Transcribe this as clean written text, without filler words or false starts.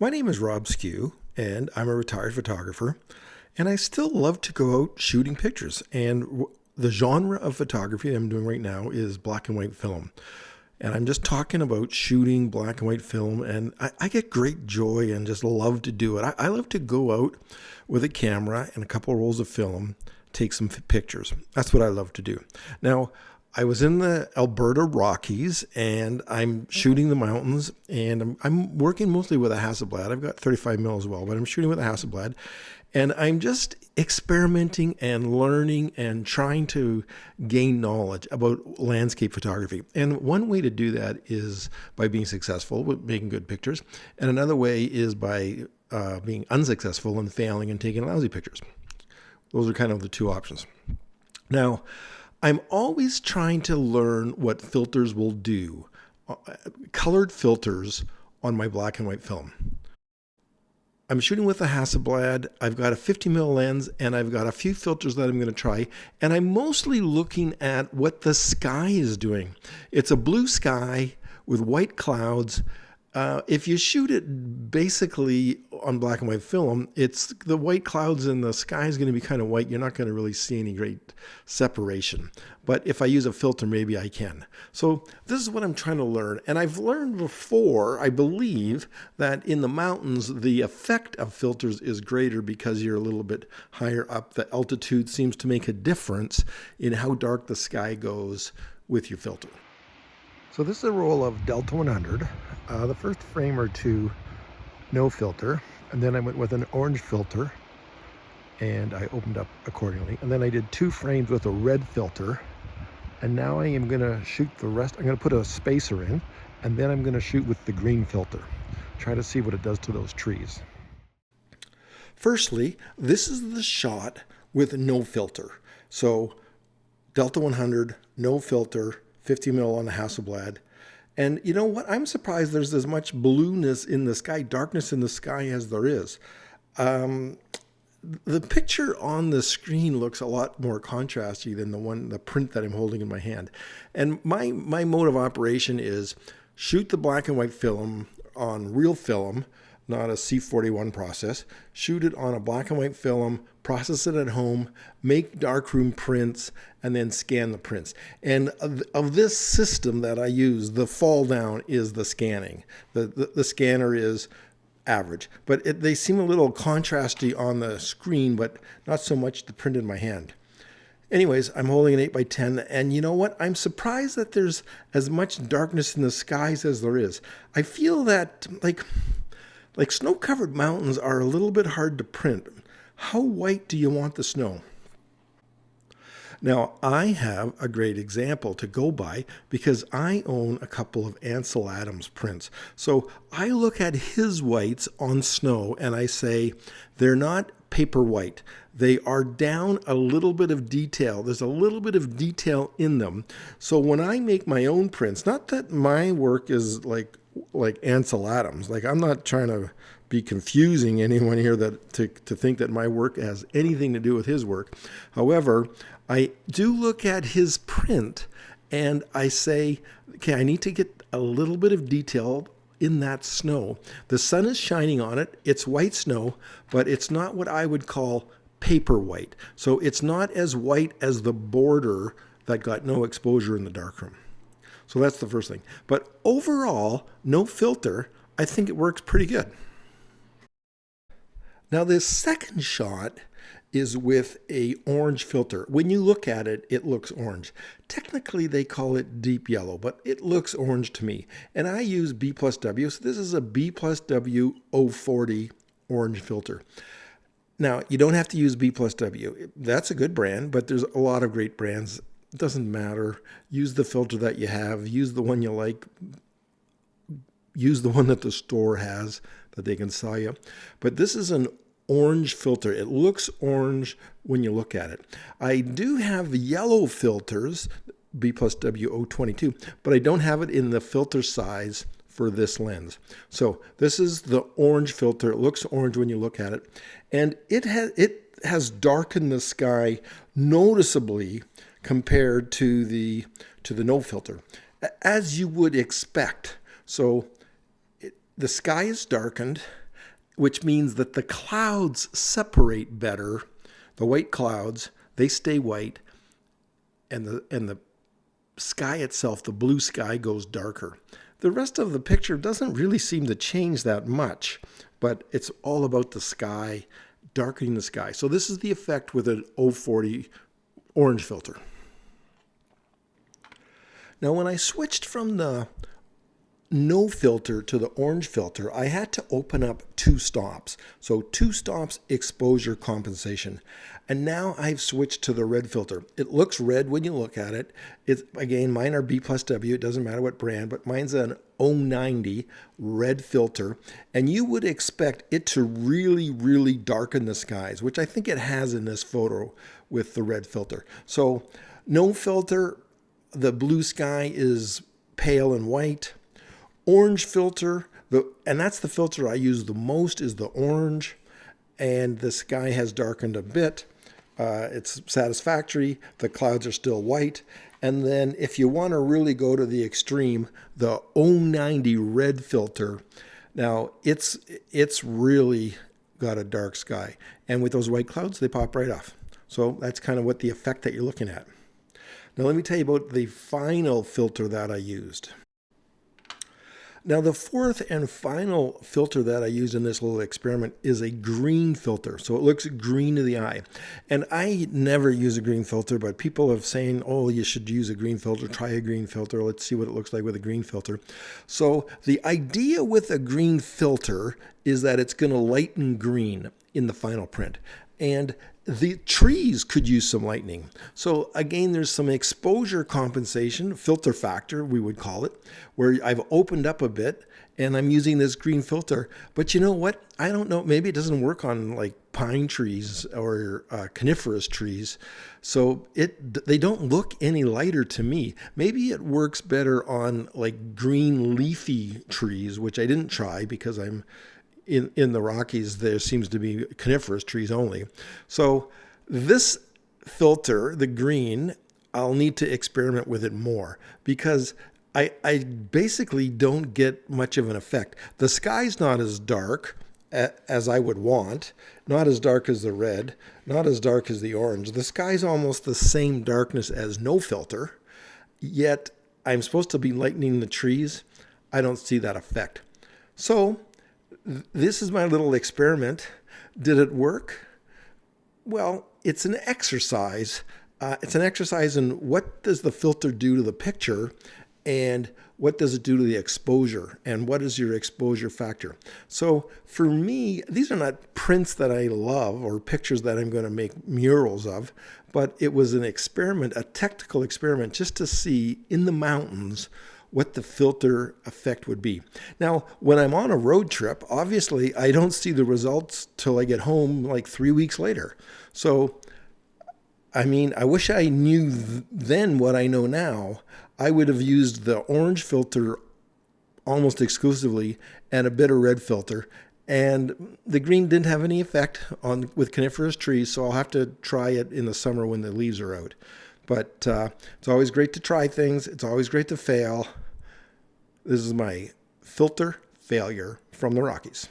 My name is Rob Skeoch, and I'm a retired photographer, and I still love to go out shooting pictures. And the genre of photography I'm doing right now is black and white film. And I'm just talking about shooting black and white film, and I get great joy and just love to do it. I love to go out with a camera and a couple of rolls of film, take some pictures. That's what I love to do. Now, I was in the Alberta Rockies, and I'm shooting the mountains, and I'm working mostly with a Hasselblad. I've got 35 mil as well, but I'm shooting with a Hasselblad, and I'm just experimenting and learning and trying to gain knowledge about landscape photography. And one way to do that is by being successful with making good pictures, and another way is by being unsuccessful and failing and taking lousy pictures. Those are kind of the two options. Now, I'm always trying to learn what filters will do, colored filters on my black and white film. I'm shooting with a Hasselblad. I've got a 50 mil lens, and I've got a few filters that I'm going to try, and I'm mostly looking at what the sky is doing. It's a blue sky with white clouds. If you shoot it basically on black and white film, it's the white clouds and the sky is going to be kind of white. You're not going to really see any great separation. But if I use a filter, maybe I can. So this is what I'm trying to learn. And I've learned before, I believe, that in the mountains, the effect of filters is greater because you're a little bit higher up. The altitude seems to make a difference in how dark the sky goes with your filter. So this is a roll of Delta 100. The first frame or two, no filter. And then I went with an orange filter, and I opened up accordingly. And then I did 2 frames with a red filter. And now I am going to shoot the rest. I'm going to put a spacer in, and then I'm going to shoot with the green filter. Try to see what it does to those trees. Firstly, this is the shot with no filter. So Delta 100, no filter, 50 mil on the Hasselblad. And you know what? I'm surprised there's as much blueness in the sky, darkness in the sky as there is. The picture on the screen looks a lot more contrasty than the print that I'm holding in my hand. And my mode of operation is shoot the black and white film on real film, not a C41 process, shoot it on a black and white film, process it at home, make darkroom prints, and then scan the prints. And of this system that I use, the fall down is the scanning. The scanner is average, but they seem a little contrasty on the screen, but not so much the print in my hand. Anyways, I'm holding an 8x10, and you know what? I'm surprised that there's as much darkness in the skies as there is. I feel that like snow-covered mountains are a little bit hard to print. How white do you want the snow? Now, I have a great example to go by because I own a couple of Ansel Adams prints. So I look at his whites on snow and I say, they're not paper white. They are down a little bit of detail. There's a little bit of detail in them. So when I make my own prints, not that my work is like Ansel Adams. Like, I'm not trying to be confusing anyone here that to think that my work has anything to do with his work. However, I do look at his print and I say, okay, I need to get a little bit of detail in that snow. The sun is shining on it. It's white snow, but it's not what I would call paper white. So it's not as white as the border that got no exposure in the darkroom. So that's the first thing. But overall, no filter, I think it works pretty good. Now this second shot is with a orange filter. When you look at it, it looks orange. Technically, they call it deep yellow, but it looks orange to me. And I use B+W, so this is a B+W 040 orange filter. Now, you don't have to use B+W. That's a good brand, but there's a lot of great brands. It doesn't matter. Use the filter that you have. Use the one you like. Use the one that the store has that they can sell you. But this is an orange filter. It looks orange when you look at it. I do have yellow filters, B+W 022, but I don't have it in the filter size for this lens. So this is the orange filter. It looks orange when you look at it. And it has darkened the sky noticeably compared to the no filter, as you would expect. So the sky is darkened. which means that the clouds separate better. The white clouds, they stay white, and the sky itself, the blue sky, goes darker. The rest of the picture doesn't really seem to change that much, but it's all about the sky, darkening the sky. So this is the effect with an 040 orange filter. Now when I switched from the no filter to the orange filter, I had to open up 2 stops. So 2 stops exposure compensation. And now I've switched to the red filter. It looks red when you look at it. It's, again, mine are B+W. It doesn't matter what brand, but mine's an 090 red filter. And you would expect it to really, really darken the skies, which I think it has in this photo with the red filter. So no filter, the blue sky is pale and white. Orange filter, and that's the filter I use the most, is the orange, and the sky has darkened a bit. It's satisfactory. The clouds are still white. And then if you want to really go to the extreme, the 090 red filter, now it's really got a dark sky. And with those white clouds, they pop right off. So that's kind of what the effect that you're looking at. Now let me tell you about the final filter that I used. Now the fourth and final filter that I used in this little experiment is a green filter. So it looks green to the eye. And I never use a green filter, but people have saying, oh, you should use a green filter, try a green filter. Let's see what it looks like with a green filter. So the idea with a green filter is that it's going to lighten green in the final print. And the trees could use some lightening. So again, there's some exposure compensation, filter factor, we would call it, where I've opened up a bit and I'm using this green filter. But you know what? I don't know. Maybe it doesn't work on like pine trees or coniferous trees. So they don't look any lighter to me. Maybe it works better on like green leafy trees, which I didn't try because I'm in the Rockies, there seems to be coniferous trees only. So this filter, the green, I'll need to experiment with it more because I basically don't get much of an effect. The sky's not as dark as I would want, not as dark as the red, not as dark as the orange. The sky's almost the same darkness as no filter, yet I'm supposed to be lightening the trees. I don't see that effect. So this is my little experiment. Did it work? Well, it's an exercise. It's an exercise in what does the filter do to the picture and what does it do to the exposure and what is your exposure factor. So for me, these are not prints that I love or pictures that I'm going to make murals of, but it was an experiment, a technical experiment just to see in the mountains what the filter effect would be. Now, when I'm on a road trip, obviously I don't see the results till I get home like 3 weeks later. So, I mean, I wish I knew then what I know now. I would have used the orange filter almost exclusively and a bit of red filter. And the green didn't have any effect with coniferous trees, so I'll have to try it in the summer when the leaves are out. But it's always great to try things. It's always great to fail. This is my filter failure from the Rockies.